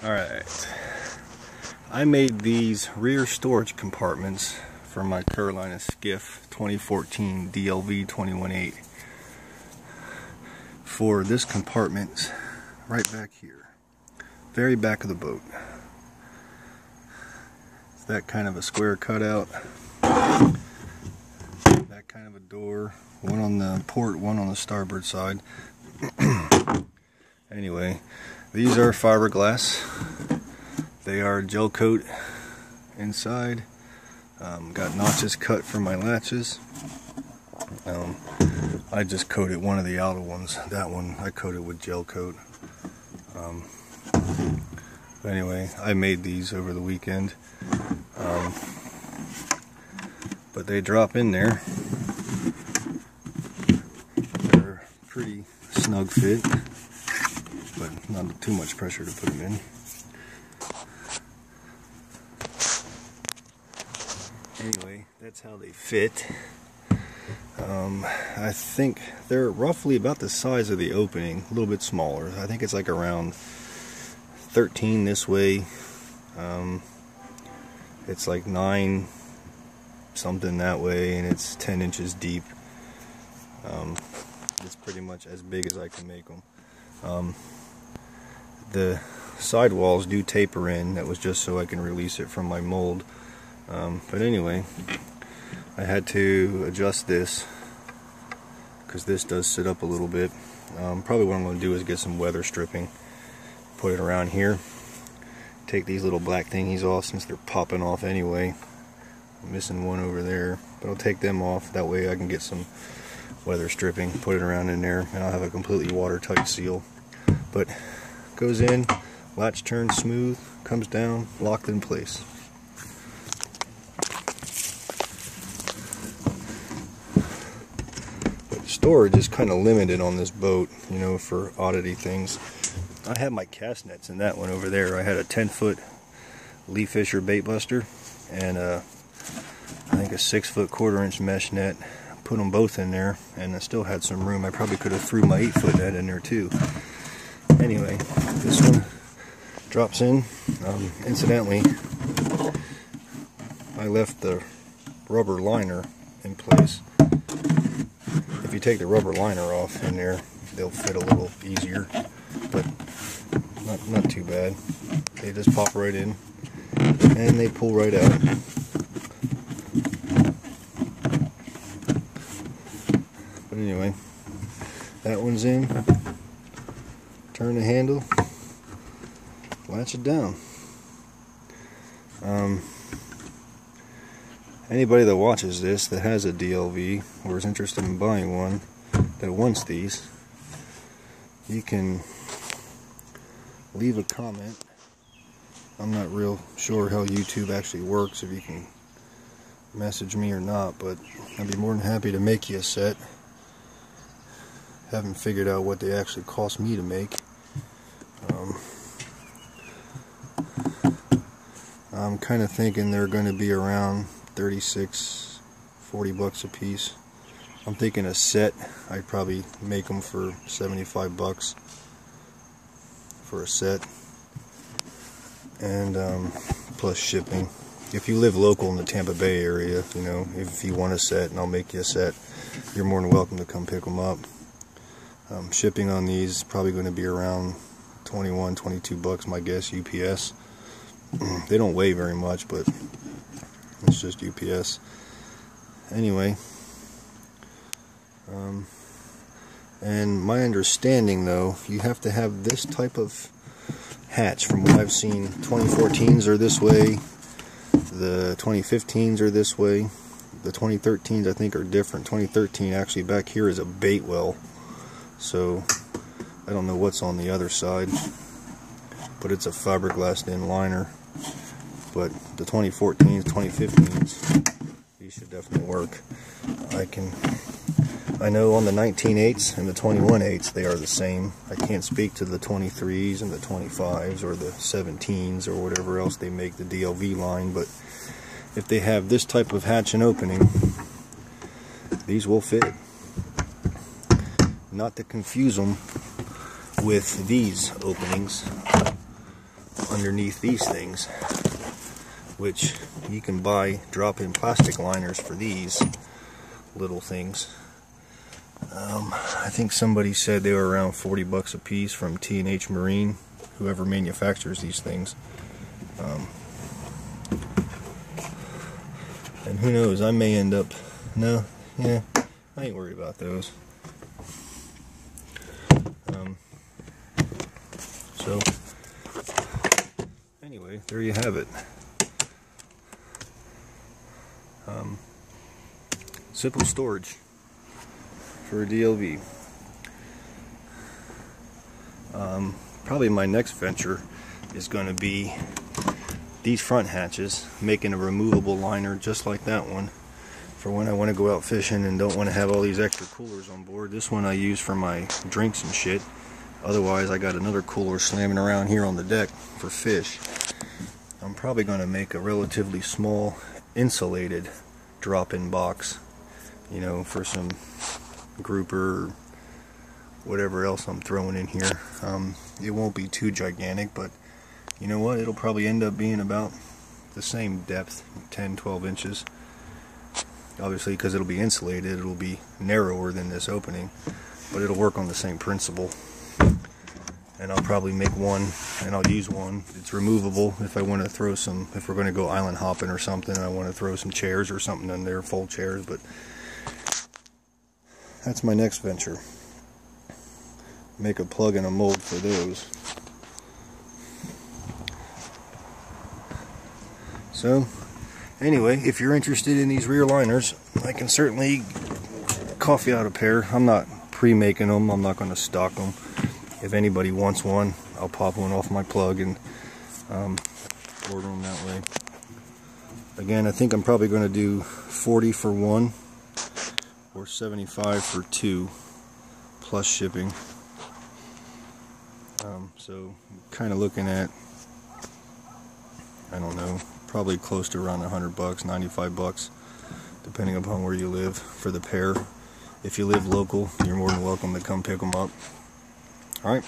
Alright, I made these rear storage compartments for my Carolina skiff 2014 DLV 21.8 for this compartment right back here, very back of the boat. It's that kind of a square cutout, that kind of a door, one on the port, one on the starboard side. Anyway, these are fiberglass. They are gel coat inside. Got notches cut for my latches. I just coated one of the outer ones. That one I coated with gel coat. But anyway, I made these over the weekend. But they drop in there. They're pretty snug fit, but not too much pressure to put them in. Anyway, that's how they fit. I think they're roughly about the size of the opening, a little bit smaller. I think it's like around 13 this way. It's like 9 something that way, and it's 10 inches deep. It's pretty much as big as I can make them. The sidewalls do taper in. That was just so I can release it from my mold. But anyway, I had to adjust this because this does sit up a little bit. Probably what I'm going to do is get some weather stripping, put it around here, take these little black thingies off since they're popping off anyway. I'm missing one over there, but I'll take them off. That way I can get some weather stripping, put it around in there, and I'll have a completely watertight seal. But goes in, latch turns smooth, comes down, locked in place. Storage is kind of limited on this boat, you know, for oddity things. I have my cast nets in that one over there. I had a 10-foot Lee Fisher bait buster and I think a 6-foot 1/4-inch mesh net. Put them both in there, and I still had some room. I probably could have threw my 8-foot net in there too. Anyway, this one drops in. Incidentally, I left the rubber liner in place. If you take the rubber liner off in there, they'll fit a little easier, but not too bad. They just pop right in and they pull right out. But anyway, that one's in. Turn the handle, latch it down. Anybody that watches this that has a DLV or is interested in buying one that wants these, you can leave a comment. I'm not real sure how YouTube actually works, if you can message me or not, but I'd be more than happy to make you a set. Haven't figured out what they actually cost me to make. I'm kind of thinking they're going to be around 36, 40 bucks a piece. I'm thinking a set, I'd probably make them for 75 bucks for a set, and plus shipping. If you live local in the Tampa Bay area, you know, if you want a set and I'll make you a set, you're more than welcome to come pick them up. Shipping on these is probably going to be around 21, 22 bucks, my guess, UPS. They don't weigh very much, but it's just UPS. Anyway, and my understanding though, you have to have this type of hatch. From what I've seen, 2014s are this way, the 2015s are this way, the 2013s I think are different. 2013 actually back here is a bait well, so I don't know what's on the other side, but it's a fiberglass in liner. But the 2014s, 2015s, these should definitely work. I know on the 19.8s and the 21.8s they are the same. I can't speak to the 23s and the 25s or the 17s or whatever else they make the DLV line, but if they have this type of hatch and opening, these will fit. Not to confuse them with these openings. underneath these things, which you can buy drop-in plastic liners for these little things. I think somebody said they were around 40 bucks a piece from T&H Marine, whoever manufactures these things. And who knows, I may end up, I ain't worried about those. So anyway, there you have it. Simple storage for a DLV. Probably my next venture is going to be these front hatches, making a removable liner just like that one for when I want to go out fishing and don't want to have all these extra coolers on board. This one I use for my drinks and shit. Otherwise I got another cooler slamming around here on the deck for fish. I'm probably going to make a relatively small insulated drop-in box, you know, for some grouper or whatever else I'm throwing in here. It won't be too gigantic, but you know what, it'll probably end up being about the same depth, 10-12 inches. Obviously, because it'll be insulated, it'll be narrower than this opening, but it'll work on the same principle. And I'll probably make one, and I'll use one. It's removable if I want to throw some, if we're going to go island hopping or something, I want to throw some chairs or something in there, fold chairs. But that's my next venture. Make a plug and a mold for those. So anyway, if you're interested in these rear liners, I can certainly cough you out a pair. I'm not pre-making them, I'm not going to stock them. If anybody wants one, I'll pop one off my plug and order them that way. Again, I think I'm probably going to do 40 for one or 75 for two plus shipping. So kind of looking at, I don't know, probably close to around 100 bucks, 95 bucks, depending upon where you live for the pair. If you live local, you're more than welcome to come pick them up. Alright.